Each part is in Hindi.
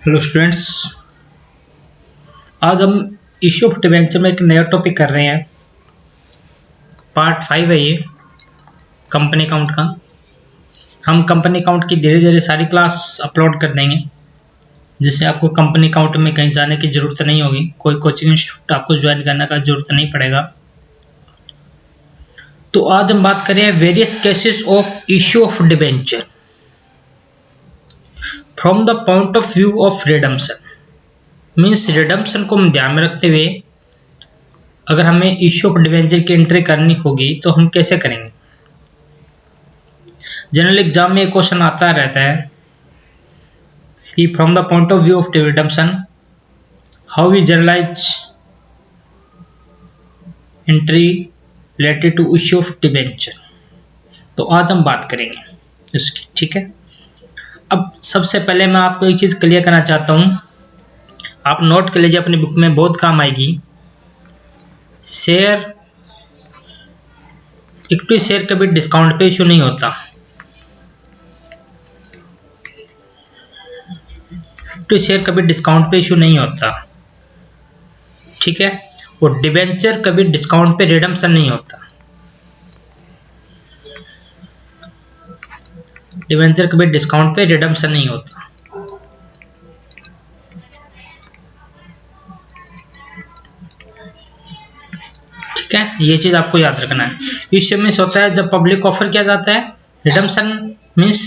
हेलो स्टूडेंट्स, आज हम इश्यू ऑफ डिबेंचर में एक नया टॉपिक कर रहे हैं। पार्ट 5 है ये कंपनी अकाउंट का। हम कंपनी अकाउंट की धीरे धीरे सारी क्लास अपलोड कर देंगे, जिससे आपको कंपनी अकाउंट में कहीं जाने की ज़रूरत नहीं होगी। कोई कोचिंग इंस्टीट्यूट आपको ज्वाइन करने का जरूरत नहीं पड़ेगा। तो आज हम बात करें various cases of issue of debenture from the point of view of redemption. Means redemption को हम ध्यान में रखते हुए अगर हमें इश्यू ऑफ डिबेंचर की एंट्री करनी होगी तो हम कैसे करेंगे। जनरल एग्जाम में एक क्वेश्चन आता रहता है कि from the point of view of redemption how we generalize entry related to issue of debenture. तो आज हम बात करेंगे इसकी, ठीक है। अब सबसे पहले मैं आपको एक चीज़ क्लियर करना चाहता हूँ, आप नोट कर लीजिए, अपनी बुक में बहुत काम आएगी। शेयर, इक्विटी शेयर कभी डिस्काउंट पे इशू नहीं होता। इक्विटी शेयर कभी डिस्काउंट पे इशू नहीं होता, ठीक है। और डिबेंचर कभी डिस्काउंट पे रिडम्पशन नहीं होता। डिबेंचर कभी डिस्काउंट पे रिडम्पशन नहीं होता। ठीक है, ये चीज आपको याद रखना है। इश्यू मीन्स होता है जब पब्लिक ऑफर किया जाता है। रिडम्पशन मीन्स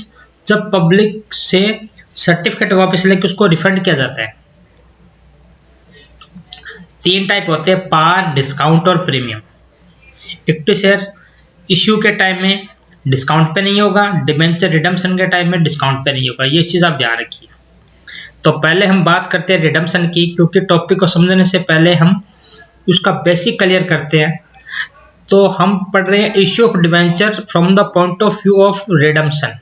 जब पब्लिक से सर्टिफिकेट वापस लेके उसको रिफंड किया जाता है। तीन टाइप होते हैं, पार, डिस्काउंट और प्रीमियम। इक्विटी शेयर इश्यू के टाइम में डिस्काउंट पे नहीं होगा, डिबेंचर रिडम्पशन के टाइम में डिस्काउंट पे नहीं होगा। ये चीज आप ध्यान रखिए। तो पहले हम बात करते हैं रिडम्पशन की, क्योंकि टॉपिक को समझने से पहले हम उसका बेसिक क्लियर करते हैं। तो हम पढ़ रहे हैं issue of debenture from the point of view of redemption.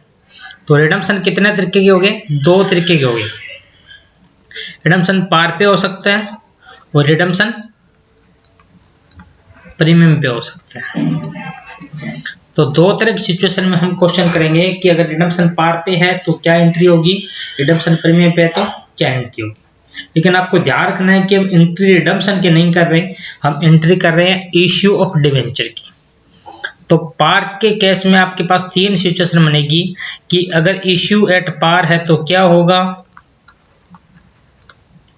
तो रिडम्पशन कितने तरीके के हो गए? दो तरीके के हो गए। रिडम्पशन पार पे हो सकता है और रिडम्पशन प्रीमियम पे हो सकता है। तो दो तरह की सिचुएशन में हम क्वेश्चन करेंगे कि अगर रिडम्पशन पार पे है तो क्या एंट्री होगी, रिडम्पशन प्रीमियम पे है तो क्या एंट्री होगी। लेकिन आपको ध्यान रखना है कि हम एंट्री रिडम्पशन की नहीं कर रहे, हम एंट्री कर रहे हैं इश्यू ऑफ डिबेंचर की। तो पार के केस में आपके पास तीन सिचुएशन बनेगी कि अगर इश्यू एट पार है तो क्या होगा,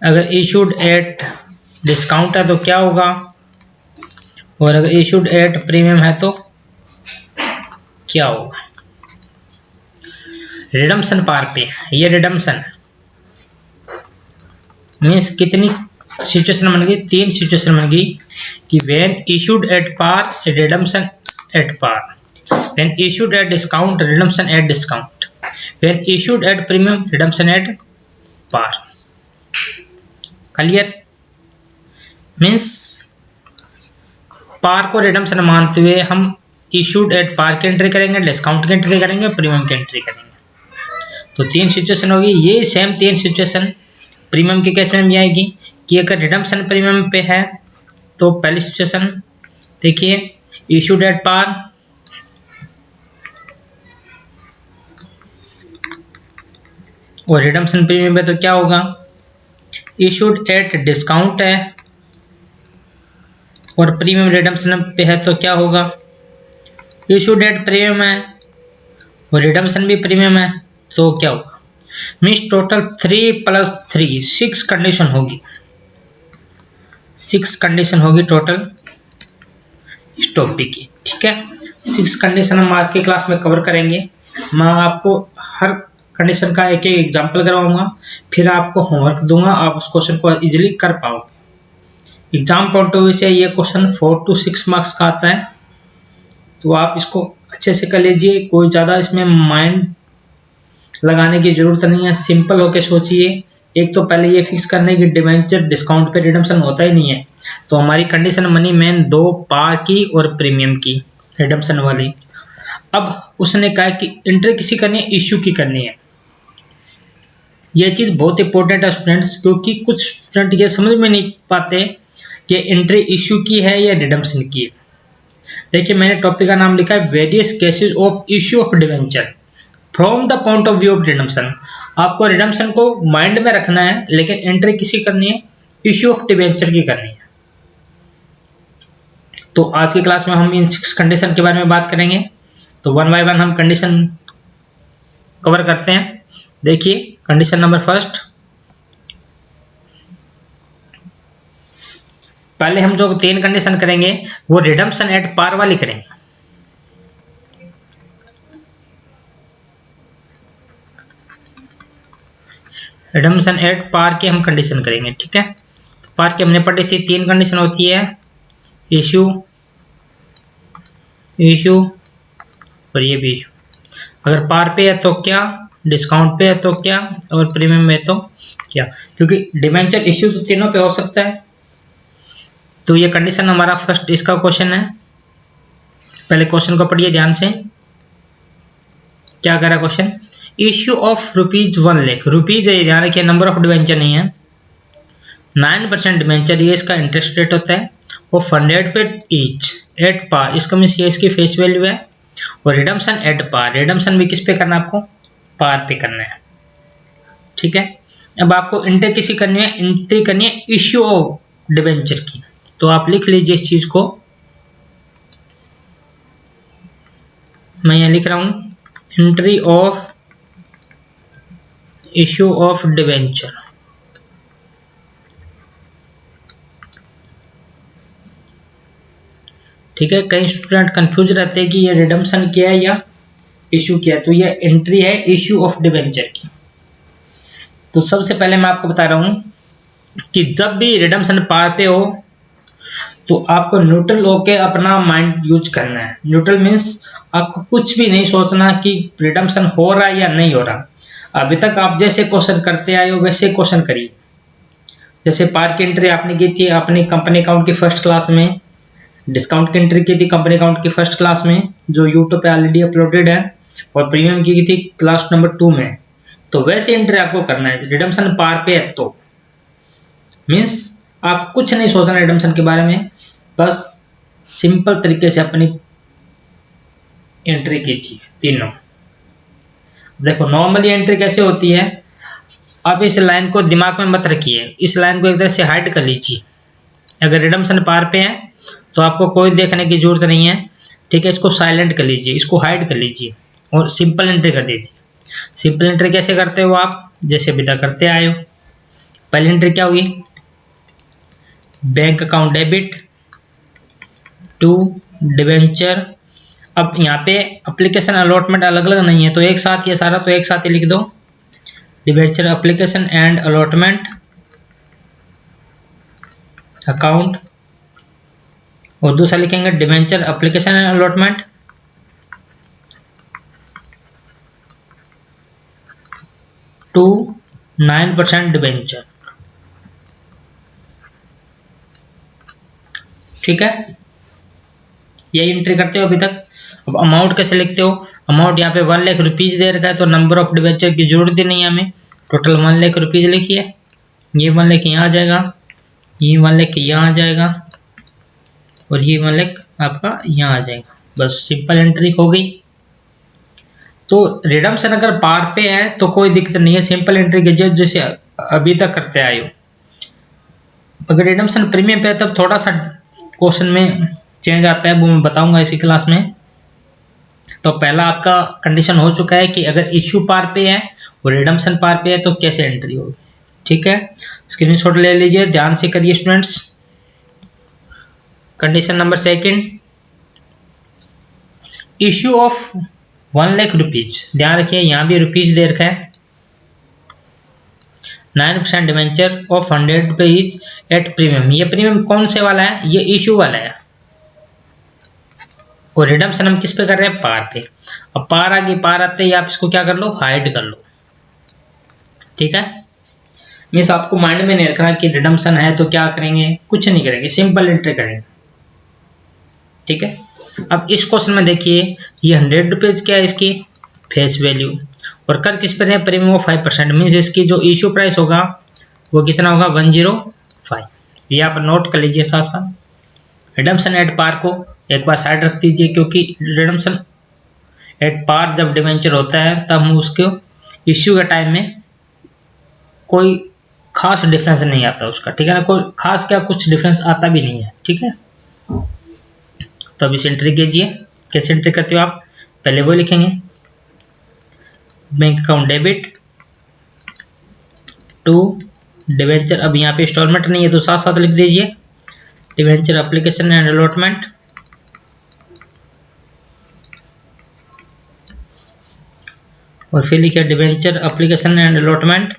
अगर इश्यूड एट डिस्काउंट है तो क्या होगा, और अगर इश्यूड एट प्रीमियम है तो क्या होगा। रिडम्पशन पार पे, ये रिडम्पशन मीन्स कितनी सिचुएशन बन गई? तीन सिचुएशन बन गई कि when issued at par redemption at par, when issued at discount redemption at discount, when issued at premium redemption at par. Clear? Means par को रिडम्पशन मानते हुए हम इशूड एट पार की एंट्री करेंगे, डिस्काउंट की एंट्री करेंगे, प्रीमियम की एंट्री करेंगे। तो तीन सिचुएशन होगी। ये सेम तीन सिचुएशन प्रीमियम के केस में भी आएगी कि अगर रिडम्पशन प्रीमियम पे है तो पहली सिचुएशन देखिए, इशूड एट पार और रिडम्पशन प्रीमियम पे तो क्या होगा, इशूड एट डिस्काउंट है और प्रीमियम रिडम्पशन पे है तो क्या होगा, इशूड एट प्रीमियम है और रिडम्पशन भी प्रीमियम है तो क्या होगा। मीन्स टोटल 3 + 3 6 कंडीशन होगी। 6 कंडीशन होगी टोटल इस टॉपिक की, ठीक है। 6 कंडीशन हम आज की क्लास में कवर करेंगे। मैं आपको हर कंडीशन का एक एक एग्जाम्पल करवाऊंगा, फिर आपको होमवर्क दूंगा, आप उस क्वेश्चन को इजीली कर पाओगे। एग्जाम पॉइंट ऑफ व्यू से ये क्वेश्चन 4 to 6 मार्क्स का आता है, तो आप इसको अच्छे से कर लीजिए। कोई ज़्यादा इसमें माइंड लगाने की जरूरत नहीं है, सिंपल होके सोचिए। एक तो पहले ये फिक्स करने की डिबेंचर डिस्काउंट पे रिडम्पशन होता ही नहीं है, तो हमारी कंडीशन बनी मेन दो, पार की और प्रीमियम की रिडम्पशन वाली। अब उसने कहा कि एंट्री किसी करनी है, इश्यू की करनी है। ये चीज बहुत इंपॉर्टेंट है स्टूडेंट्स, क्योंकि कुछ स्टूडेंट ये समझ में नहीं पाते कि एंट्री इश्यू की है या रिडम्पशन की है। देखिए मैंने टॉपिक का नाम लिखा है various cases of issue of debenture from the point of view of redemption, आपको रिडम्पशन को माइंड में रखना है, लेकिन एंट्री किसी करनी है, इश्यू ऑफ डिबेंचर की करनी है। तो आज की क्लास में हम इन 6 कंडीशन के बारे में बात करेंगे। तो वन बाय वन हम कंडीशन कवर करते हैं। देखिए कंडीशन नंबर फर्स्ट, पहले हम जो 3 कंडीशन करेंगे वो रिडम्पशन एट पार वाली करेंगे। रिडम्पशन एट पार की हम कंडीशन करेंगे, ठीक है। तो पार की हमने पढ़ी थी, 3 कंडीशन होती है, इशू, इशू और ये भी इशू। अगर पार पे है तो क्या, डिस्काउंट पे है तो क्या, और प्रीमियम में तो क्या, क्योंकि डिबेंचर इश्यू तो तीनों पे हो सकता है। तो ये कंडीशन हमारा फर्स्ट इसका क्वेश्चन है। पहले क्वेश्चन को पढ़िए ध्यान से, क्या कह रहा question, issue of ₹1 lakh, rupees है ध्यान रखिए, नंबर ऑफ डिबेंचर नहीं है। 9% डिबेंचर, ये इसका इंटरेस्ट रेट होता है, और फंडेड पे ईच एट पार, इसका मीन्स ये इसकी फेस वैल्यू है। और रिडम्पशन एट पार, रिडम्पशन भी किस पे करना है, आपको पार पे करना है, ठीक है। अब आपको एंट्री किसी करनी है, एंट्री करनी है इश्यू ऑफ डिबेंचर की। तो आप लिख लीजिए इस चीज को, मैं यहां लिख रहा हूं, entry of issue of debenture. ठीक है, कई स्टूडेंट कंफ्यूज रहते हैं कि ये रिडम्पशन क्या है या इश्यू क्या है। तो ये एंट्री है इश्यू ऑफ डिबेंचर की। तो सबसे पहले मैं आपको बता रहा हूं कि जब भी रिडम्पशन पार पे हो तो आपको न्यूट्रल होके अपना माइंड यूज करना है। न्यूट्रल मीन्स आपको कुछ भी नहीं सोचना कि रिडम्पशन हो रहा है या नहीं हो रहा। अभी तक आप जैसे क्वेश्चन करते आए हो वैसे क्वेश्चन करिए। जैसे पार की एंट्री आपने की थी अपनी कंपनी अकाउंट की फर्स्ट क्लास में, डिस्काउंट की एंट्री की थी कंपनी अकाउंट की फर्स्ट क्लास में जो यूट्यूब पे ऑलरेडी अपलोडेड है, और प्रीमियम की थी क्लास नंबर 2 में। तो वैसे एंट्री आपको करना है। रिडम्पशन पार पे है तो मीन्स आपको कुछ नहीं सोचना रिडम्पशन के बारे में, बस सिंपल तरीके से अपनी एंट्री कीजिए तीनों। देखो नॉर्मली एंट्री कैसे होती है, आप इस लाइन को दिमाग में मत रखिए, इस लाइन को एक तरह से हाइड कर लीजिए। अगर रिडम्पशन पार पे है तो आपको कोई देखने की जरूरत नहीं है, ठीक है। इसको साइलेंट कर लीजिए, इसको हाइड कर लीजिए और सिंपल एंट्री कर दीजिए। सिंपल एंट्री कैसे करते हो आप, जैसे अभी तक करते आए हो। पहली एंट्री क्या हुई, bank account debit to debenture. अब यहाँ पे एप्लीकेशन अलॉटमेंट अलग अलग नहीं है, तो एक साथ ये सारा तो एक साथ ही लिख दो, debenture application and allotment account. और दूसरा लिखेंगे debenture application and allotment to 9% debenture, ठीक है। यही एंट्री करते हो अभी तक। अब अमाउंट कैसे लिखते हो, अमाउंट यहाँ पे 1 लाख रुपीज दे रखा है, तो नंबर ऑफ डिबेंचर की जरूरत ही नहीं है हमें। टोटल 1 लाख रुपीज लिखिए, ये 1 लाख यहाँ आ जाएगा, ये 1 लाख यहाँ आ जाएगा, और ये 1 लाख आपका यहाँ आ जाएगा। बस सिंपल एंट्री हो गई। तो रिडम्पशन अगर पार पे है तो कोई दिक्कत नहीं है, सिंपल एंट्री कीजिए जैसे अभी तक करते आए हो। अगर रिडम्पशन प्रीमियम पे है तब थोड़ा सा क्वेश्चन में चेंज आता है, वो मैं बताऊंगा इसी क्लास में। तो पहला आपका कंडीशन हो चुका है कि अगर इश्यू पार पे है और रिडम्पशन पार पे है तो कैसे एंट्री होगी, ठीक है। स्क्रीनशॉट ले लीजिए, ध्यान से करिए students. Condition number second, issue of 1 lakh rupees, ध्यान रखिए यहाँ भी रुपीज दे रखा है। 9% डिवेंचर ऑफ 100 पे ईच एट प्रीमियम, ये प्रीमियम कौन से वाला है, ये इश्यू वाला है। और रिडम्पशन हम किस पे कर रहे हैं, पार पे। अब पार आगे, पार आते ही आप इसको क्या कर लो, हाइड कर लो, ठीक है। मीन्स आपको माइंड में नहीं रखना कि रिडम्पशन है तो क्या करेंगे, कुछ नहीं करेंगे, सिंपल एंट्री करेंगे, ठीक है। अब इस क्वेश्चन में देखिए ये 100 रुपीज क्या है, इसकी फेस वैल्यू, और कर किस पर है, प्रीमियम ऑफ 5%, मीन्स इसकी जो इश्यू प्राइस होगा वो कितना होगा, 105। ये आप नोट कर लीजिए साथ साथ। रिडम्पशन एट पार को एक बार साइड रख दीजिए, क्योंकि रिडम्पशन एट पार जब डिवेंचर होता है तब हम उसको इश्यू के टाइम में कोई खास डिफरेंस नहीं आता उसका, ठीक है ना, कोई खास क्या कुछ डिफरेंस आता भी नहीं है, ठीक है। तो अब इसे एंट्री कीजिए। कैसे एंट्री करते हो आप, पहले वो लिखेंगे bank account debit to debenture. अब यहाँ पे इंस्टॉलमेंट नहीं है तो साथ साथ लिख दीजिए डिवेंचर एप्लीकेशन एंड अलॉटमेंट, और फिर लिखिए debenture application and allotment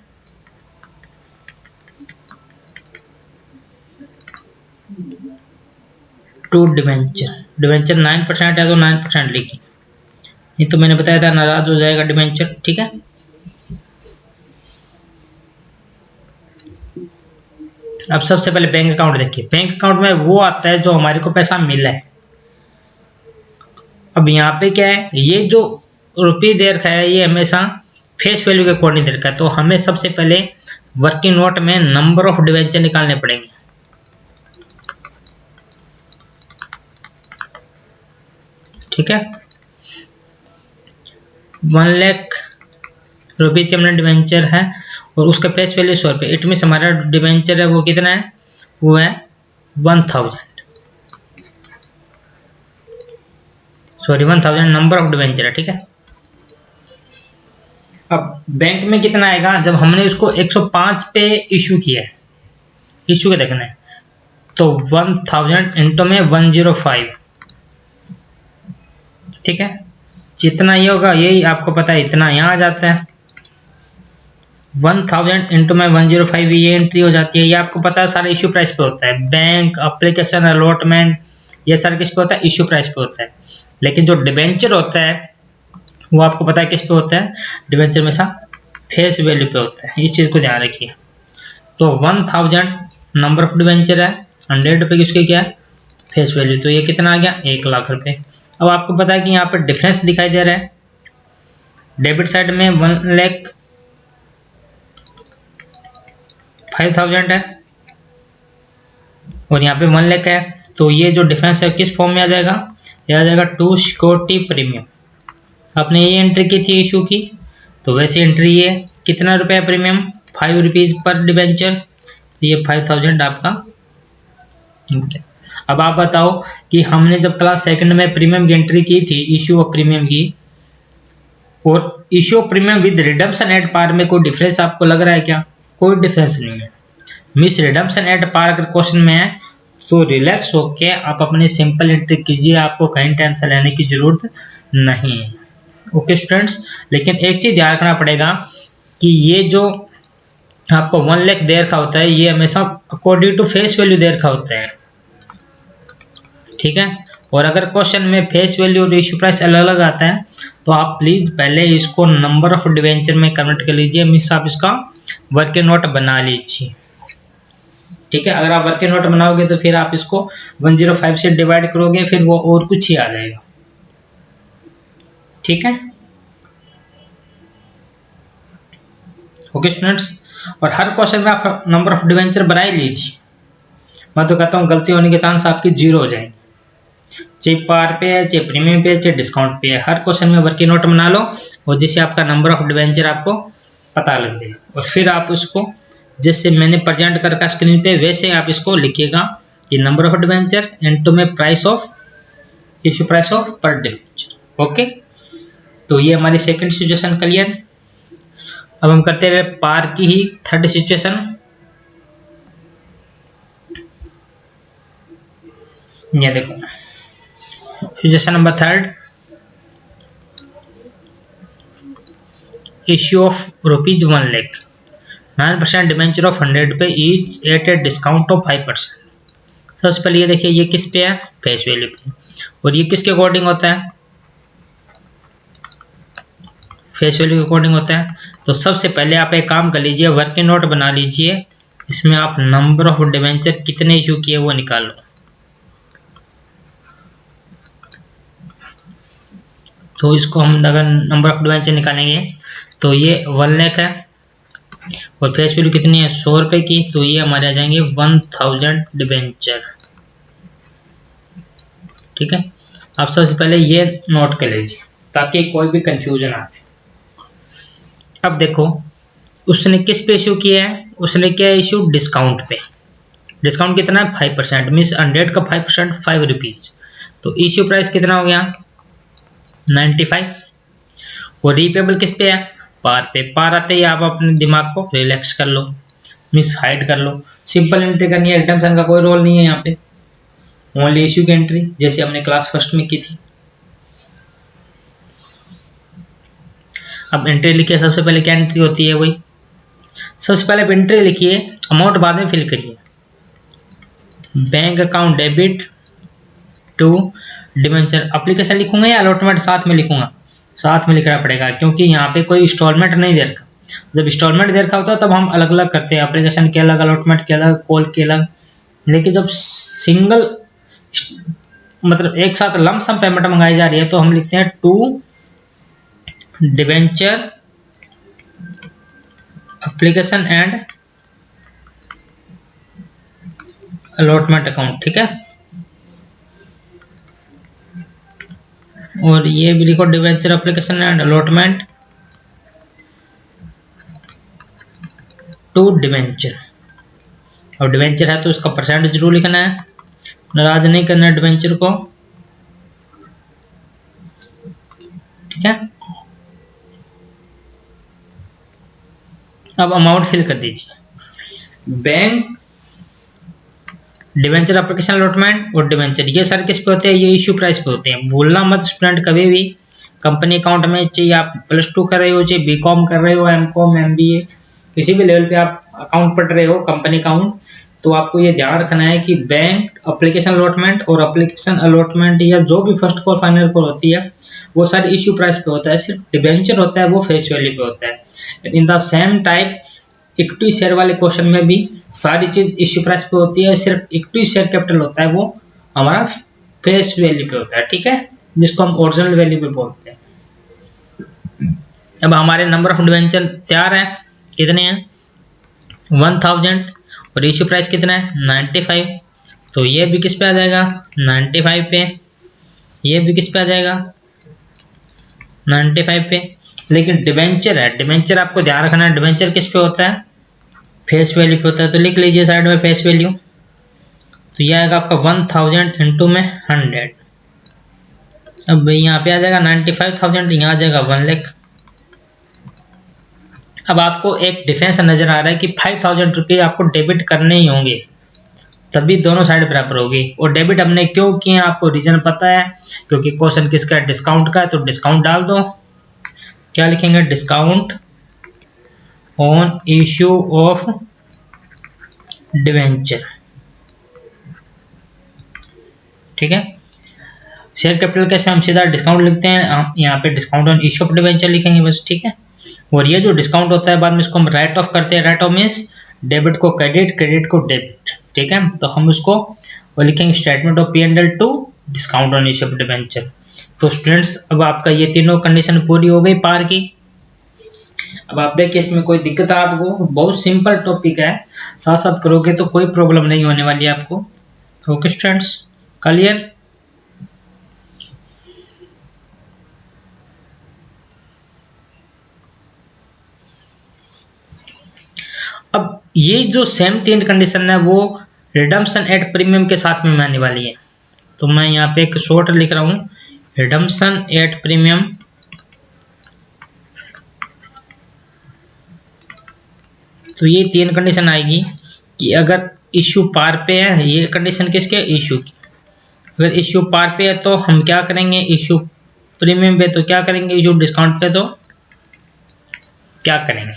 to debenture. Debenture 9% है तो 9% लिखिए, ये तो मैंने बताया था नाराज हो जाएगा डिवेंचर, ठीक है। अब सबसे पहले बैंक अकाउंट देखिए, बैंक अकाउंट में वो आता है जो हमारे को पैसा मिला है। अब यहाँ पे क्या है, ये जो रुपये दे रखा है ये हमेशा फेस वैल्यू के अकॉर्डिंग दे रखा है, तो हमें सबसे पहले वर्किंग नोट में नंबर ऑफ डिवेंचर निकालने पड़ेंगे, ठीक है। 1 लाख रुपीज हमने डिवेंचर है और उसका फेस वैल्यू 100 रुपये। इट मीन्स हमारा डिवेंचर है वो कितना है, वो है 1000 नंबर ऑफ डिवेंचर है, ठीक है। अब बैंक में कितना आएगा, जब हमने उसको 105 पे इशू किया है, इशू के देखना है, तो 1000 इंटू में 105, ठीक है। जितना ये होगा यही आपको पता है, इतना यहाँ आ जाता है। 1000 इंटू में 105 ये एंट्री हो जाती है। ये आपको पता है सारा इशू प्राइस पे होता है, बैंक एप्लीकेशन अलॉटमेंट ये सारा किस पे होता है, इशू प्राइस पे होता है। लेकिन जो डिवेंचर होता है वो आपको पता है किस पे होता है, डिवेंचर में सा फेस वैल्यू पे होता है, इस चीज़ को ध्यान रखिए। तो 1000 नंबर ऑफ डिवेंचर है, 100 रुपये की उसकी क्या है फेस वैल्यू, तो ये कितना आ गया 1 लाख रुपये। अब आपको पता है कि यहाँ पे डिफरेंस दिखाई दे रहा है, डेबिट साइड में 1,05,000 है और यहाँ पे 1 लाख है, तो ये जो डिफरेंस है किस फॉर्म में आ जाएगा, ये आ जाएगा टू सिक्योरिटी प्रीमियम। आपने ये एंट्री की थी इशू की, तो वैसे एंट्री ये कितना रुपया प्रीमियम 5 रुपीज़ पर डिवेंचर, ये 5000 आपका। अब आप बताओ कि हमने जब क्लास सेकंड में प्रीमियम की एंट्री की थी इशू ऑफ प्रीमियम की, और issue of premium with redemption at par में कोई डिफरेंस आपको लग रहा है क्या, कोई डिफरेंस नहीं है। मिस रिडम्पशन एट पार अगर क्वेश्चन में है तो रिलैक्स होके आप अपनी सिंपल एंट्री कीजिए, आपको कहीं टेंशन लेने की जरूरत नहीं है, ओके स्टूडेंट्स। लेकिन एक चीज ध्यान रखना पड़ेगा कि ये जो आपको 1 लाख दे रखा होता है ये हमेशा अकॉर्डिंग टू फेस वैल्यू दे रखा होता है, ठीक है। और अगर क्वेश्चन में फेस वैल्यू और इशू प्राइस अलग अलग आता है तो आप प्लीज पहले इसको नंबर ऑफ डिवेंचर में कन्वर्ट कर लीजिए, मीन्स आप इसका वर्किंग नोट बना लीजिए, ठीक है। अगर आप वर्किंग नोट बनाओगे तो फिर आप इसको 105 से डिवाइड करोगे, फिर वो और कुछ ही आ जाएगा, ठीक है, ओके स्टूडेंट्स। और हर क्वेश्चन में आप नंबर ऑफ डिवेंचर बना ही लीजिए, मैं तो कहता हूँ गलती होने के चांस आपकी 0 हो जाएंगे, चाहे पार पे है, चाहे प्रीमियम पे है, चाहे डिस्काउंट पे है, हर क्वेश्चन में वर्किंग नोट बना लो और जिससे आपका नंबर ऑफ डिवेंचर आपको पता लग जाए। और फिर आप उसको जैसे मैंने प्रेजेंट कर रखा स्क्रीन पे वैसे आप इसको लिखिएगा कि नंबर ऑफ डिवेंचर इनटू में price of issue price of पर डिवेंचर, ओके। तो ये हमारी सेकंड सिचुएशन क्लियर। अब हम करते हैं पार की ही थर्ड सिचुएशन। ये देखो situation number 3, issue of rupees 1 lakh, 9% debenture of 100 रुपये each eight a discount of 5%। सबसे पहले ये देखिए ये किस पे है, फेस वैल्यू पे, और ये किसके अकॉर्डिंग होता है, फेस वैल्यू के अकॉर्डिंग होता है। तो सबसे पहले आप एक काम कर लीजिए, वर्किंग नोट बना लीजिए, इसमें आप नंबर ऑफ डिवेंचर कितने इशू किए वो निकाल लो। तो इसको हम अगर नंबर ऑफ डिवेंचर निकालेंगे तो ये 1 लाख है और फेस वैल्यू कितनी है 100 रुपये की, तो ये हमारे आ जाएंगे 1000 डिवेंचर, ठीक है। आप सबसे पहले ये नोट कर लीजिए, ताकि कोई भी कंफ्यूजन आए। अब देखो उसने किस पे इशू किया है, उसने किया इशू डिस्काउंट पे। डिस्काउंट कितना है 5%, मीन्स 100 का 5% 5 रुपीज। तो इशू प्राइस कितना हो गया 95। और रीपेबल किस पे है पार पे। पार आते ही आप अपने दिमाग को रिलैक्स कर लो, मीन्स हाइड कर लो। सिंपल एंट्री करनी है, रिडम्पशन का कोई रोल नहीं है यहाँ पे, ओनली इशू की एंट्री जैसे हमने क्लास फर्स्ट में की थी। अब एंट्री लिखिए, सबसे पहले क्या एंट्री होती है वही, सबसे पहले आप एंट्री लिखिए, अमाउंट बाद में फिल करिए। Bank account debit to debenture. Application लिखूंगा या अलॉटमेंट साथ में लिखूंगा, साथ में लिखना पड़ेगा क्योंकि यहाँ पे कोई इंस्टॉलमेंट नहीं दे रखा। जब इंस्टॉलमेंट दे रखा होता है तब हम अलग अलग करते हैं, एप्लीकेशन के अलग, अलॉटमेंट के अलग, कॉल के अलग। लेकिन जब सिंगल मतलब एक साथ लमसम पेमेंट मंगाई जा रही है तो हम लिखते हैं to debenture application and allotment account, ठीक है। और ये भी लिखो debenture application and allotment to debenture. और डिबेंचर है तो उसका परसेंट जरूर लिखना है, नाराज नहीं करना है डिबेंचर को, ठीक है। अब अमाउंट फिल कर दीजिए। बैंक डिबेंचर एप्लीकेशन अलॉटमेंट और डिबेंचर ये सारे किस पे होते हैं, ये इशू प्राइस पे होते हैं। भूलना मत स्टूडेंट कभी भी, कंपनी अकाउंट में चाहिए आप +2 कर रहे हो, चाहे बीकॉम कर रहे हो, एमकॉम, एमबीए, किसी भी लेवल पे आप अकाउंट पढ़ रहे हो कंपनी अकाउंट, तो आपको ये ध्यान रखना है कि बैंक एप्लीकेशन अलॉटमेंट और एप्लीकेशन अलॉटमेंट या जो भी फर्स्ट कॉल फाइनल कॉल होती है वो सारे इशू प्राइस पे होता है। सिर्फ डिबेंचर होता है वो फेस वैल्यू पे होता है। In the same type equity share वाले क्वेश्चन में भी सारी चीज इश्यू प्राइस पे होती है, सिर्फ इक्विटी शेयर कैपिटल होता है वो हमारा फेस वैल्यू पे होता है, ठीक है, जिसको हम ओरिजिनल वैल्यू पे बोलते हैं। अब हमारे नंबर ऑफ डिबेंचर तैयार है, कितने हैं 1000 और इश्यू प्राइस कितना है 95। तो ये भी किस पे आ जाएगा 95 पे, ये भी किस पे आ जाएगा 95 पे। लेकिन डिबेंचर है, डिबेंचर आपको ध्यान रखना है, डिबेंचर किस पे होता है फेस वैल्यू पे होता है। तो लिख लीजिए साइड में फेस वैल्यू, तो यह आएगा आपका 1000 इंटू में 100। अब यहाँ पे आ जाएगा 95,000, यहाँ आ जाएगा 1 लाख। अब आपको एक डिफरेंस नजर आ रहा है कि 5000 रुपये आपको डेबिट करने ही होंगे, तभी दोनों साइड बराबर होगी। और डेबिट हमने क्यों किए आपको रीजन पता है, क्योंकि क्वेश्चन किसका है डिस्काउंट का है, तो डिस्काउंट डाल दो। क्या लिखेंगे discount on issue of debenture, ठीक है। शेयर कैपिटल केस में हम सीधा डिस्काउंट लिखते हैं, यहाँ पे discount on issue of debenture लिखेंगे बस, ठीक है। और ये जो डिस्काउंट होता है बाद में इसको हम राइट ऑफ करते हैं, राइट ऑफ मीन्स डेबिट को क्रेडिट, क्रेडिट को डेबिट, ठीक है। तो हम उसको वो लिखेंगे statement of P&L to discount on issue of debenture. तो स्टूडेंट्स अब आपका ये तीनों कंडीशन पूरी हो गई पार की। अब आप देखिए इसमें कोई दिक्कत है आपको, बहुत सिंपल टॉपिक है, साथ साथ करोगे तो कोई प्रॉब्लम नहीं होने वाली है आपको। Okay students, clear. अब ये जो सेम 3 कंडीशन है वो रिडम्पशन एट प्रीमियम के साथ में आने वाली है। तो मैं यहाँ पे एक शॉर्ट लिख रहा हूँ, रिडम्पशन एट प्रीमियम। तो ये 3 कंडीशन आएगी कि अगर इश्यू पार पे है, ये कंडीशन किसके इश्यू की, अगर इश्यू पार पे है तो हम क्या करेंगे, इश्यू प्रीमियम पे तो क्या करेंगे, इश्यू डिस्काउंट पे तो क्या करेंगे।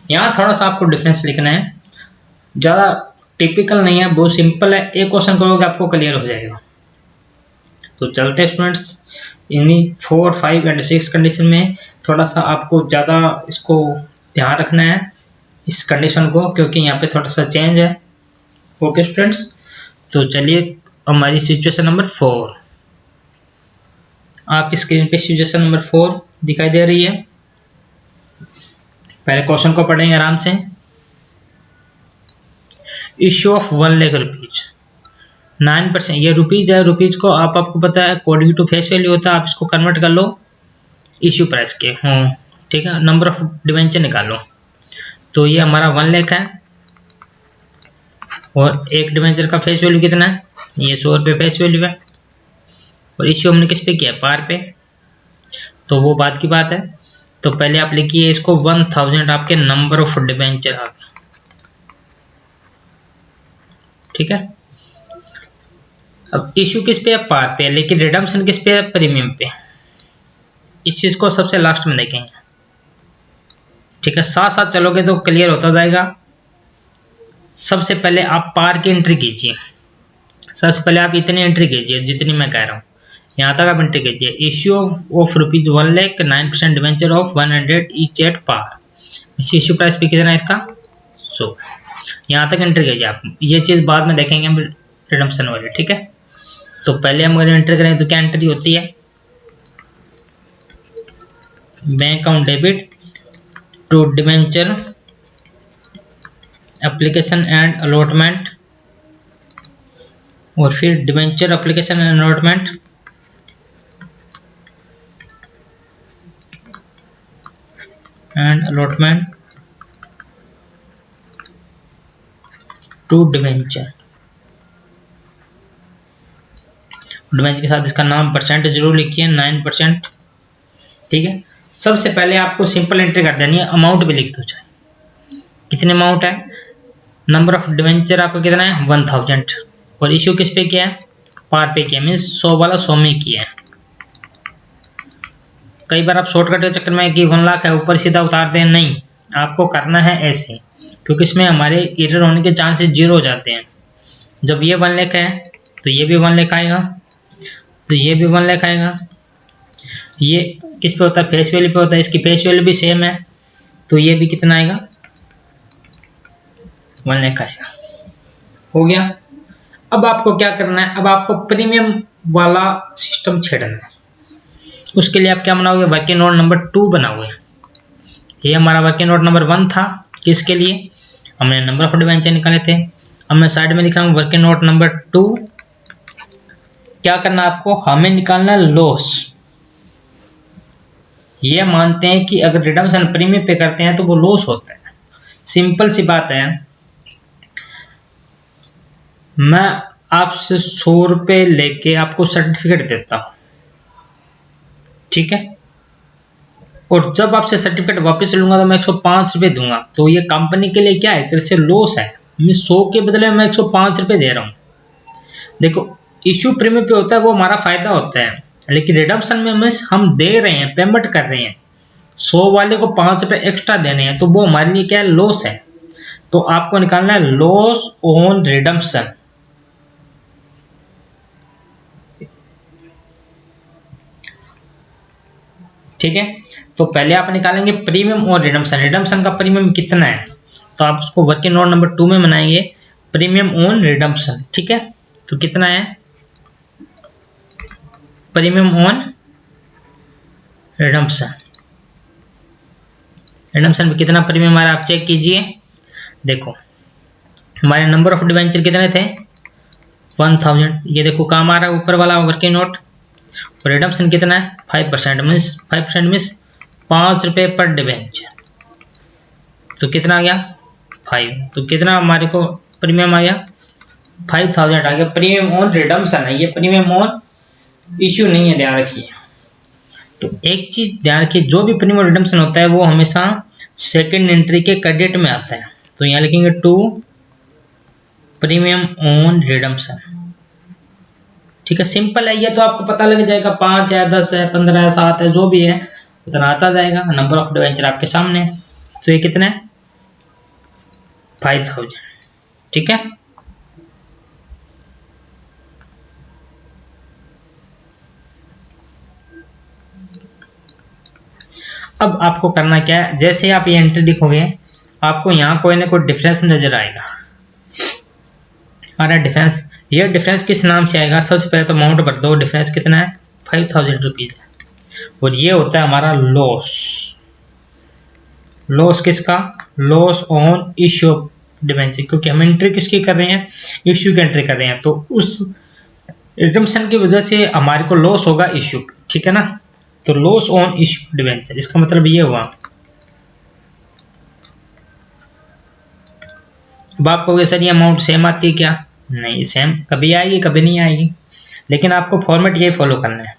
यहाँ थोड़ा सा आपको डिफरेंस लिखना है, ज़्यादा टिपिकल नहीं है, बहुत सिंपल है, एक क्वेश्चन करोगे आपको क्लियर हो जाएगा। तो चलते स्टूडेंट्स, इन्हीं 4, 5 एंड 6 कंडीशन में थोड़ा सा आपको ज़्यादा इसको ध्यान रखना है इस कंडीशन को, क्योंकि यहाँ पे थोड़ा सा चेंज है। ओके स्टूडेंट्स, तो चलिए हमारी सिचुएशन नंबर 4, आपकी स्क्रीन पे सिचुएशन नंबर 4 दिखाई दे रही है। पहले क्वेश्चन को पढ़ेंगे आराम से। इश्यू ऑफ 1 लाख रुपीज, 9%, ये रुपीज है, रुपीज को आपको पता है अकॉर्डिंग टू फेस वैल्यू होता है, आप इसको कन्वर्ट कर लो इश्यू प्राइस के हों, ठीक है। नंबर ऑफ डिवेंचर निकालो, तो ये हमारा 1 लाख है और एक डिवेंचर का फेस वैल्यू कितना है, ये 100 रुपये फेस वैल्यू है और इश्यू हमने किस पे किया, पार पे, तो वो बात की बात है। तो पहले आप लिखिए इसको 1000 आपके नंबर ऑफ डिवेंचर आ गए, ठीक है। अब इश्यू किस पे है, पार पे, लेकिन रिडम्पशन किस पे है, प्रीमियम पे। इस चीज को सबसे लास्ट में देखेंगे, ठीक है। साथ साथ चलोगे तो क्लियर होता जाएगा। सबसे पहले आप पार की एंट्री कीजिए, सबसे पहले आप इतनी एंट्री कीजिए जितनी मैं कह रहा हूँ, यहाँ तक आप एंट्री कीजिए। Issue of ₹1 lakh 9% debenture of 100 each at par, issue price पे कितना है इसका 100, यहाँ तक एंट्री कीजिए आप। ये चीज़ बाद में देखेंगे हम रिडम्पशन वाले, ठीक है। तो पहले हम अगर एंट्री करें तो क्या एंट्री होती है, bank account debit to debenture application and allotment, और फिर debenture application and allotment to debenture. Debenture के साथ इसका नाम परसेंट जरूर लिखिए, 9%, ठीक है। सबसे पहले आपको सिंपल एंट्री कर देनी है, अमाउंट भी लिख दो चाहे, कितने अमाउंट है, नंबर ऑफ डिवेंचर आपका कितना है 1000, और इश्यू किस पे किया है, पार पे किया, मीन्स 100 वाला 100 में किया है। कई बार आप शॉर्टकट के चक्कर में कि 1 लाख है ऊपर सीधा उतार दें, नहीं, आपको करना है ऐसे, क्योंकि इसमें हमारे एरर होने के चांसेस 0 हो जाते हैं। जब ये 1 लाख है तो ये भी 1 लाख आएगा, तो ये भी 1 लाख आएगा। ये किस पे होता है, फेस वैल्यू पे होता है, इसकी फेस वैल्यू भी सेम है, तो ये भी कितना आएगा 1 लाख आएगा। हो गया। अब आपको क्या करना है, अब आपको प्रीमियम वाला सिस्टम छेड़ना है। उसके लिए आप क्या बनाओगे, वर्किंग नोट नंबर 2 बनाओगे। ये हमारा वर्किंग नोट नंबर 1 था, किसके लिए, हमने नंबर ऑफ डिवेंचर निकाले थे। अब मैं साइड में लिख रहा हूँ वर्किंग नोट नंबर 2। क्या करना आपको, हमें निकालना लॉस। ये मानते हैं कि अगर रिडम्पशन प्रीमियम पे करते हैं तो वो लॉस होता है, सिंपल सी बात है। मैं आपसे 100 रुपये लेके आपको सर्टिफिकेट देता हूं, ठीक है, और जब आपसे सर्टिफिकेट वापस लूंगा तो मैं 105 रुपये दूंगा, तो ये कंपनी के लिए क्या है, तरह से लॉस है। मैं 100 के बदले मैं 105 रुपये दे रहा हूँ। देखो इश्यू प्रीमियम पे होता है वो हमारा फायदा होता है, लेकिन रिडम्पशन में हम दे रहे हैं, पेमेंट कर रहे हैं, 100 वाले को 5 रुपये एक्स्ट्रा देने हैं, तो वो हमारे लिए क्या है, लॉस है। तो आपको निकालना है लॉस ऑन रिडम्पशन। ठीक है, तो पहले आप निकालेंगे प्रीमियम और रिडम्पशन। रिडम्पशन का प्रीमियम कितना है, तो आप उसको वर्किंग नोट नंबर 2 में बनाएंगे, प्रीमियम ऑन रिडम्पशन, ठीक है। तो कितना है, प्रीमियम ऑन रिडम्पशन। रिडम्पशन में कितना प्रीमियम आ रहा है आप चेक कीजिए। देखो हमारे नंबर ऑफ डिवेंचर कितने थे 1000, ये देखो काम आ रहा है ऊपर वाला वर्किंग नोट। रिडम्पशन कितना है 5%, मीन्स 5% मीन्स 5 रुपये पर डिवेंचर, तो कितना आ गया 5, तो कितना हमारे को प्रीमियम आ गया 5000 आ गया। प्रीमियम ऑन रिडम्पशन है, ये प्रीमियम ऑन इश्यू नहीं है, ध्यान रखिए। तो एक चीज ध्यान रखिए, जो भी प्रीमियम रिडम्पशन होता है वो हमेशा सेकेंड एंट्री के क्रेडिट में आता है। तो यहाँ लिखेंगे टू प्रीमियम ऑन रिडम्पशन, ठीक है, सिंपल है ये, तो आपको पता लग जाएगा 5 है 10 है 15 है 7 है, जो भी है उतना आता जाएगा। नंबर ऑफ डिवेंचर आपके सामने, तो ये कितना है 5000, ठीक है। अब आपको करना क्या है, जैसे आप ये एंट्री लिखोगे आपको यहाँ कोई ना कोई डिफरेंस नजर आएगा। अरे डिफरेंस, ये डिफरेंस किस नाम से आएगा, सबसे पहले तो अमाउंट भर दो, डिफरेंस कितना है 5000 रुपीज है, और ये होता है हमारा लॉस। लॉस किसका, loss on issue of debenture, क्योंकि हम एंट्री किसकी कर रहे हैं, इश्यू की एंट्री कर रहे हैं, तो उस रिडम्पशन की वजह से हमारे को लॉस होगा इश्यू, ठीक है ना। तो लॉस ऑन इश्यू डिवेंचर, इसका मतलब ये हुआ। अब आप कहोगे सर ये अमाउंट सेम आती है क्या? नहीं, सेम कभी आएगी कभी नहीं आएगी, लेकिन आपको फॉर्मेट ये फॉलो करना है।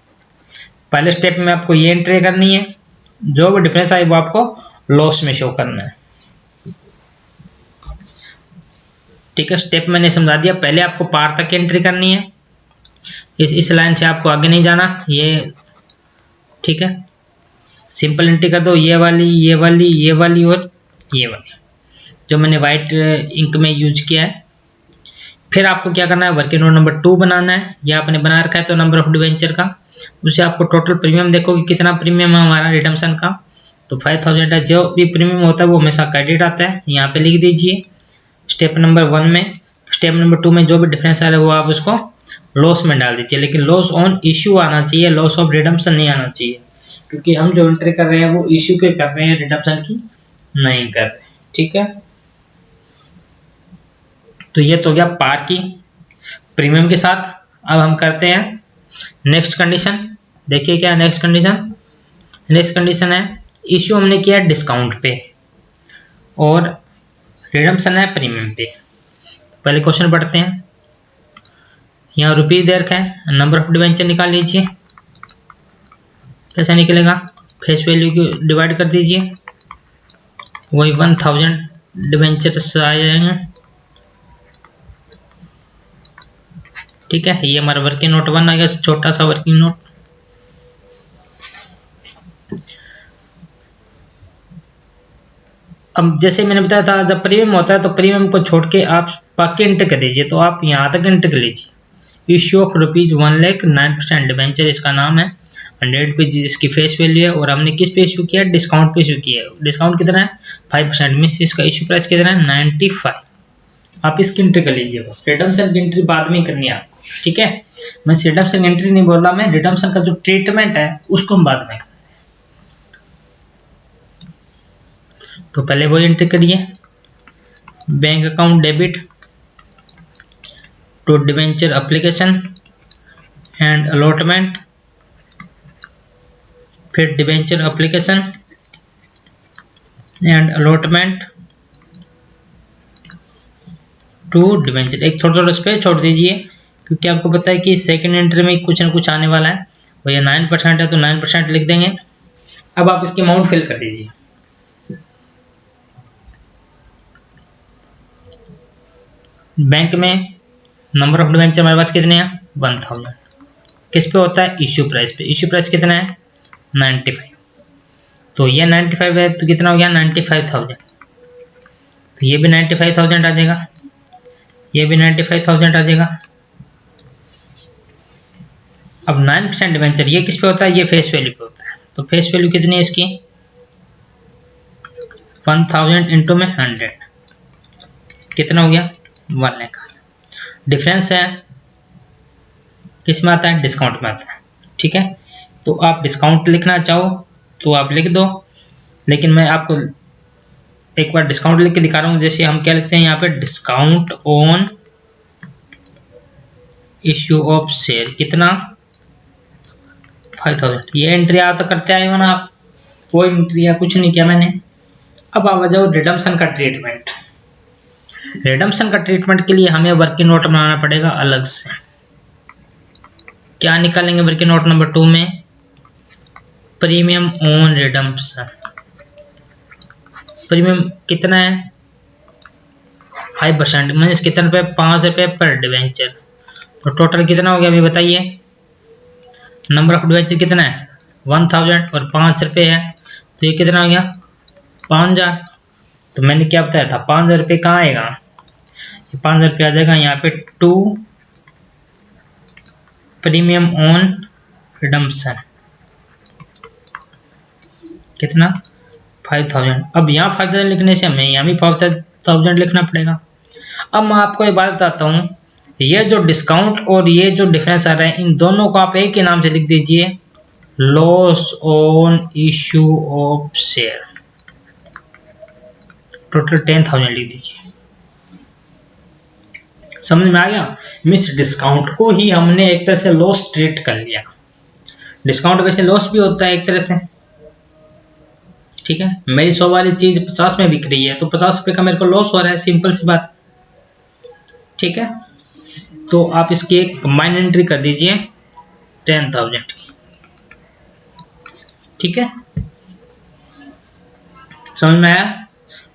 पहले स्टेप में आपको ये एंट्री करनी है, जो भी डिफरेंस आए वो आपको लॉस में शो करना है। ठीक है, स्टेप मैंने समझा दिया। पहले आपको पार तक एंट्री करनी है, इस लाइन से आपको आगे नहीं जाना ये। ठीक है, सिंपल एंट्री कर दो, ये वाली ये वाली ये वाली और ये वाली, जो मैंने वाइट इंक में यूज किया है। फिर आपको क्या करना है, वर्किंग नोट नंबर 2 बनाना है। यह आपने बना रखा है तो नंबर ऑफ डिवेंचर का, उससे आपको टोटल प्रीमियम देखोगे कितना प्रीमियम है हमारा रिडम्पशन का, तो 5000 है। जो भी प्रीमियम होता है वो हमेशा क्रेडिट आता है, यहाँ पे लिख दीजिए स्टेप नंबर 1 में। स्टेप नंबर 2 में जो भी डिफरेंस आ रहा है वो आप उसको लॉस में डाल दीजिए, लेकिन लॉस ऑन इश्यू आना चाहिए, लॉस ऑफ रिडम्पशन नहीं आना चाहिए, क्योंकि हम जो एंट्री कर रहे हैं वो इश्यू के कर रहे हैं, रिडम्पशन की नहीं कर रहे। ठीक है, तो ये तो गया पार की प्रीमियम के साथ। अब हम करते हैं नेक्स्ट कंडीशन। देखिए क्या नेक्स्ट कंडीशन, नेक्स्ट कंडीशन है इश्यू हमने किया है डिस्काउंट पे और रिडम्पशन है प्रीमियम पे। पहले क्वेश्चन पढ़ते हैं। यहाँ रुपीज दे रखा है, नंबर ऑफ डिवेंचर निकाल लीजिए। कैसा निकलेगा, फेस वैल्यू की डिवाइड कर दीजिए, वही 1000 डिवेंचर्स आ जाएंगे। ठीक है, ये हमारा वर्किंग नोट 1 आ गया, छोटा सा वर्किंग नोट। अब जैसे मैंने बताया था, जब प्रीमियम होता है तो प्रीमियम को छोड़ के आप बाकी एंटर कर दीजिए, तो आप यहाँ तक एंटर कर लीजिए। Issue of rupees 1 lakh 9% debenture इसका नाम है, 100 पे इसकी फेस वैल्यू है, और हमने किस पे इशू किया है, डिस्काउंट पे इशू किया है। डिस्काउंट कितना है, 5%, मीन्स इसका इशू प्राइस कितना है, 95। आप इसकी एंट्री कर लीजिए, बस रिडम्पशन की एंट्री बाद में करनी है आपको। ठीक है, मैं रिडम्पशन एंट्री नहीं बोल रहा, मैं रिडम्पशन का जो ट्रीटमेंट है उसको हम बाद में करेंगे। तो पहले वो एंट्री करिए, bank account debit to debenture application and allotment, फिर debenture application and allotment to debenture. एक थोड़ा थोड़ा स्पेस छोड़ दीजिए, क्योंकि आपको पता है कि सेकंड एंट्री में कुछ ना कुछ आने वाला है। भैया 9% है तो 9% लिख देंगे। अब आप इसकी अमाउंट फिल कर दीजिए। बैंक में नंबर ऑफ डिवेंचर हमारे पास कितने हैं, 1000। किस पे होता है, इश्यू प्राइस पे। इश्यू प्राइस कितना है, 95। तो ये 95 है तो कितना हो गया, 95,000। तो ये भी 95,000 आ जाएगा, ये भी 95,000 आ जाएगा। अब 9% डिवेंचर ये किस पे होता है, ये फेस वैल्यू पे होता है। तो फेस वैल्यू कितनी है इसकी, 1000 इंटू में 100, कितना हो गया, 1 लाख। डिफरेंस है किस में आता है, डिस्काउंट में आता है। ठीक है, तो आप डिस्काउंट लिखना चाहो तो आप लिख दो, लेकिन मैं आपको एक बार डिस्काउंट लिख के दिखा रहा हूँ। जैसे हम क्या लिखते हैं यहाँ पे, discount on issue of share, कितना, 5000। ये एंट्री आ तो करते आए हो ना आप, कोई एंट्री या कुछ नहीं किया मैंने। अब आ जाओ रिडम्पशन का ट्रीटमेंट। रिडम्पशन का ट्रीटमेंट के लिए हमें वर्किंग नोट बनाना पड़ेगा अलग से। क्या निकालेंगे वर्किंग नोट नंबर 2 में, प्रीमियम ऑन रिडम्पशन। प्रीमियम कितना है, 5%, मीन्स कितने रुपए, 5 रुपए पर डिवेंचर। तो टोटल कितना हो गया अभी बताइए, नंबर ऑफ डिवेंचर कितना है, 1000 और 5 रुपए है, तो ये कितना हो गया, 5000। तो मैंने क्या बताया था, 5000 रुपये कहाँ आएगा, ये 5000 रुपये आ जाएगा यहाँ पे 2 प्रीमियम ऑन रिडम्पशन, कितना, 5000। अब यहाँ 5000 लिखने से हमें यहाँ भी 5000 लिखना पड़ेगा। अब मैं आपको एक बात बताता हूँ, ये जो डिस्काउंट और ये जो डिफरेंस आ रहा है, इन दोनों को आप एक ही नाम से लिख दीजिए, loss on issue of share. Total 10,000 लिख दीजिए। समझ में आ गया, मीन्स डिस्काउंट को ही हमने एक तरह से लॉस ट्रीट कर लिया। डिस्काउंट वैसे लॉस भी होता है एक तरह से, ठीक है। मेरी 100 वाली चीज 50 में बिक रही है तो 50 रुपये का मेरे को लॉस हो रहा है, सिंपल सी बात, ठीक है। तो आप इसकी एक कंबाइंड एंट्री कर दीजिए 10,000 की, ठीक है। समझ में आया?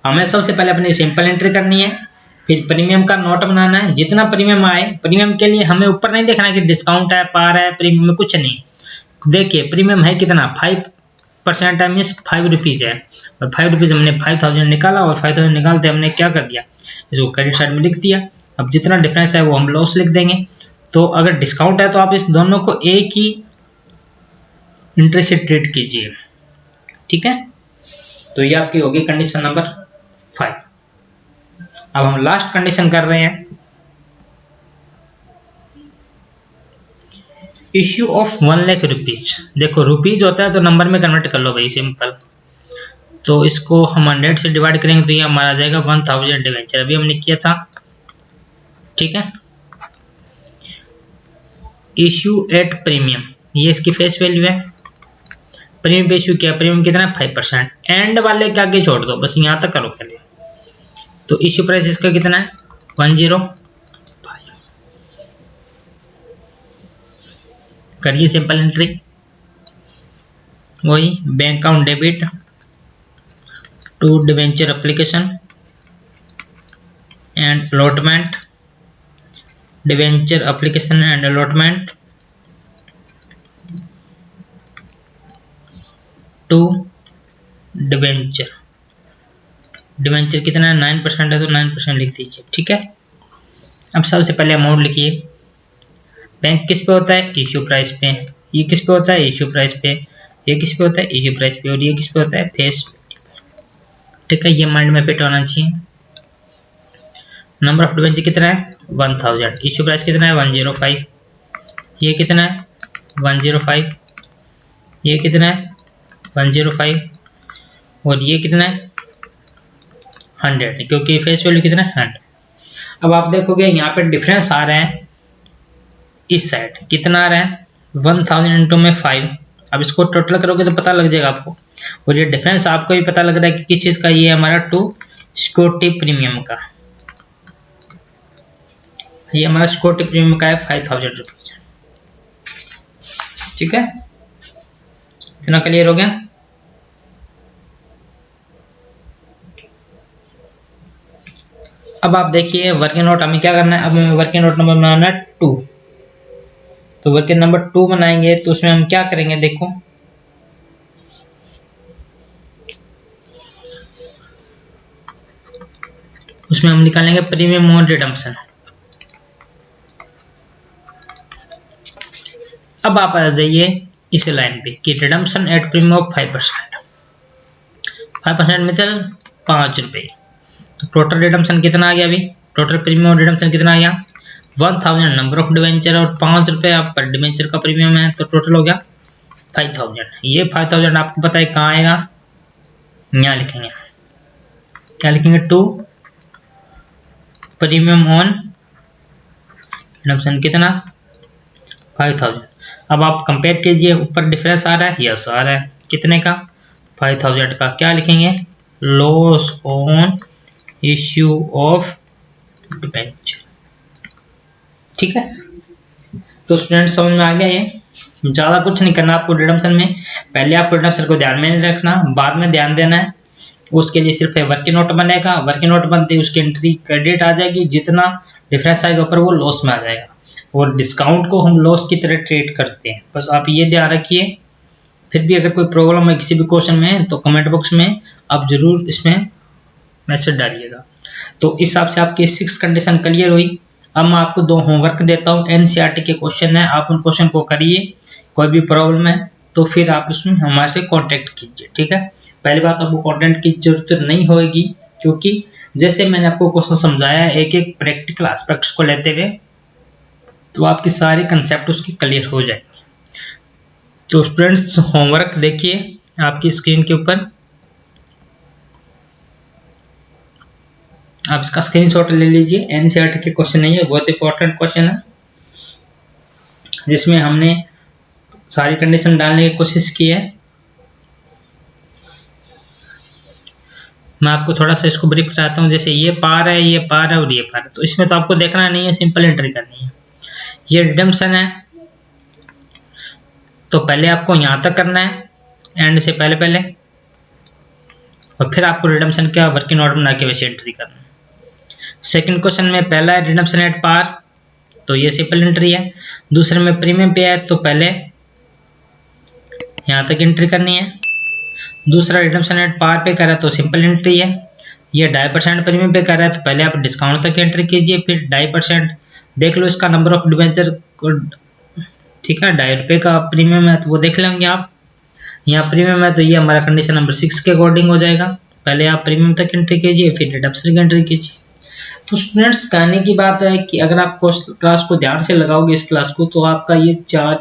हमें सबसे पहले अपनी सिंपल एंट्री करनी है, फिर प्रीमियम का नोट बनाना है। जितना प्रीमियम आए, प्रीमियम के लिए हमें ऊपर नहीं देखना कि डिस्काउंट है, पार है, प्रीमियम में कुछ नहीं। देखिए प्रीमियम है कितना, 5% है, मीन्स 5 रुपीज़ है, और 5 रुपीज़ हमने 5000 निकाला, और 5000 निकालते हमने क्या कर दिया, इसको क्रेडिट साइड में लिख दिया। अब जितना डिफरेंस है वो हम लॉस लिख देंगे। तो अगर डिस्काउंट है तो आप इस दोनों को एक ही इंटरेस्ट से ट्रीट कीजिए, ठीक है। तो ये आपकी होगी कंडीशन नंबर 5। अब हम लास्ट कंडीशन कर रहे हैं, इश्यू ऑफ 1 लाख रुपीज। देखो रुपीज होता है तो नंबर में कन्वर्ट कर लो भाई, सिंपल। तो इसको हम 100 से डिवाइड करेंगे तो ये हमारा आ जाएगा 1000 डिवेंचर, अभी हमने किया था, ठीक है। इश्यू एट प्रीमियम, ये इसकी फेस वैल्यू है। प्रीमियम पे इश्यू किया, प्रीमियम कितना है 5%। एंड वाले के आगे छोड़ दो, बस यहाँ तक करो पहले। तो इश्यू प्राइस इसका कितना है 105। करिए सिंपल एंट्री, वही bank account debit to debenture application and allotment, debenture application and allotment to debenture. Debenture कितना है 9% है तो 9% लिख दीजिए, ठीक है। अब सबसे पहले अमाउंट लिखिए। बैंक किस पे होता है, इश्यू प्राइस पे। ये किस पे होता है, इश्यू प्राइस पे। ये किस पे होता है, इश्यू प्राइस पे। और ये किस पे होता है, फेस, ठीक है। ये माइंड में फिट होना चाहिए। नंबर ऑफ डिवेंचर कितना है 1000, इश्यू प्राइस कितना है 105, ये कितना है 105, ये कितना है 105, और ये कितना है 100, क्योंकि फेस वैल्यू कितना है 100। अब आप देखोगे यहाँ पे डिफरेंस आ रहे हैं, इस साइड कितना आ रहा है 1000 इंटू में 5। अब इसको टोटल करोगे तो पता लग जाएगा आपको, और ये डिफरेंस आपको भी पता लग रहा है कि किस चीज़ का, ये हमारा टू सिक्योरिटी प्रीमियम का, ये हमारा सिक्योरिटी प्रीमियम का है 5000 रुपीज, ठीक है। इतना क्लियर हो गया। अब आप देखिए वर्किंग नोट हमें क्या करना है, अब हमें वर्किंग नोट नंबर बनाना है 2। तो वर्किंग नंबर 2 बनाएंगे तो उसमें हम क्या करेंगे, देखो उसमें हम निकालेंगे प्रीमियम और रिडम्पशन। अब आप आ जाइए इस लाइन पे कि रिडम्पशन एट प्रीमियम ऑफ 5%, 5% मतलब 5 रुपये। तो टोटल रिडम्पशन कितना आ गया, अभी टोटल प्रीमियम और रिडम्पशन कितना आ गया 1000 नंबर ऑफ डिवेंचर, और 5 रुपये आप पर डिवेंचर का प्रीमियम है, तो टोटल हो गया 5000। ये 5000 आपको पता है कहाँ आएगा, यहाँ लिखेंगे, क्या लिखेंगे, टू प्रीमियम ऑन रिडम्पशन कितना 5000। अब आप कंपेयर कीजिए, ऊपर डिफरेंस आ रहा है, यस आ रहा है, कितने का 5000 का। क्या लिखेंगे, loss on issue of debenture, ठीक है। तो स्टूडेंट समझ में आ गया, ये ज़्यादा कुछ नहीं करना आपको रिडम्पशन में। पहले आपको रिडम्पशन को ध्यान में नहीं रखना, बाद में ध्यान देना है। उसके लिए सिर्फ वर्किंग नोट बनेगा, वर्किंग नोट बनते ही उसकी एंट्री क्रेडिट आ जाएगी, जितना डिफरेंस आएगा ऊपर वो लॉस में आ जाएगा, और डिस्काउंट को हम लॉस की तरह ट्रीट करते हैं। बस आप ये ध्यान रखिए। फिर भी अगर कोई प्रॉब्लम है किसी भी क्वेश्चन में तो कमेंट बॉक्स में आप जरूर इसमें मैसेज डालिएगा। तो इस हिसाब से आपकी 6 कंडीशन क्लियर हुई। अब मैं आपको 2 होमवर्क देता हूँ, एनसीईआरटी के क्वेश्चन है, आप उन क्वेश्चन को करिए। कोई भी प्रॉब्लम है तो फिर आप उसमें हमारे से कांटेक्ट कीजिए, ठीक है। पहली बात आपको कंटेंट की जरूरत नहीं होगी, क्योंकि जैसे मैंने आपको क्वेश्चन समझाया है एक एक प्रैक्टिकल एस्पेक्ट्स को लेते हुए, तो आपकी सारी कंसेप्ट उसकी क्लियर हो जाएगी। तो स्टूडेंट्स होमवर्क देखिए आपकी स्क्रीन के ऊपर, आप इसका स्क्रीनशॉट ले लीजिए। एनसीईआरटी के क्वेश्चन नहीं है, बहुत इंपॉर्टेंट क्वेश्चन है, जिसमें हमने सारी कंडीशन डालने की कोशिश की है। मैं आपको थोड़ा सा इसको ब्रीफ कराता हूँ। जैसे ये पार है, ये पार है और ये पार है, तो इसमें तो आपको देखना नहीं है, सिंपल एंट्री करनी है। ये रिडम्पशन है, तो पहले आपको यहाँ तक करना है एंड से पहले पहले, और फिर आपको रिडम्पशन का वर्किंग ऑर्डर बना के वैसे एंट्री करना है। सेकंड क्वेश्चन में पहला है रिडम्पशन एट पार, तो ये सिंपल एंट्री है। दूसरे में प्रीमियम पे है, तो पहले यहाँ तक एंट्री करनी है। दूसरा रिडम्पशन एट पार पे कर रहा है, तो सिंपल एंट्री है। ये 2.5% प्रीमियम पे कर रहा है, तो पहले आप डिस्काउंट तक एंट्री कीजिए, फिर 2.5% देख लो इसका नंबर ऑफ डिवेंचर, ठीक है। 2.5 रुपये का प्रीमियम है, तो वो देख लेंगे आप। यहाँ प्रीमियम है, तो ये हमारा कंडीशन नंबर 6 के अकॉर्डिंग हो जाएगा। पहले आप प्रीमियम तक एंट्री कीजिए, फिर रिडम्पशन की एंट्री कीजिए। तो स्टूडेंट्स, कहने की बात है कि अगर आप क्लास को ध्यान से लगाओगे इस क्लास को, तो आपका ये 4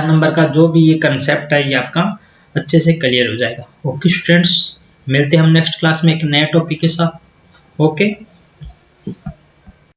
नंबर का जो भी ये कंसेप्ट है, ये आपका अच्छे से क्लियर हो जाएगा। ओके स्टूडेंट्स, मिलते हैं हम नेक्स्ट क्लास में एक नए टॉपिक के साथ। ओके।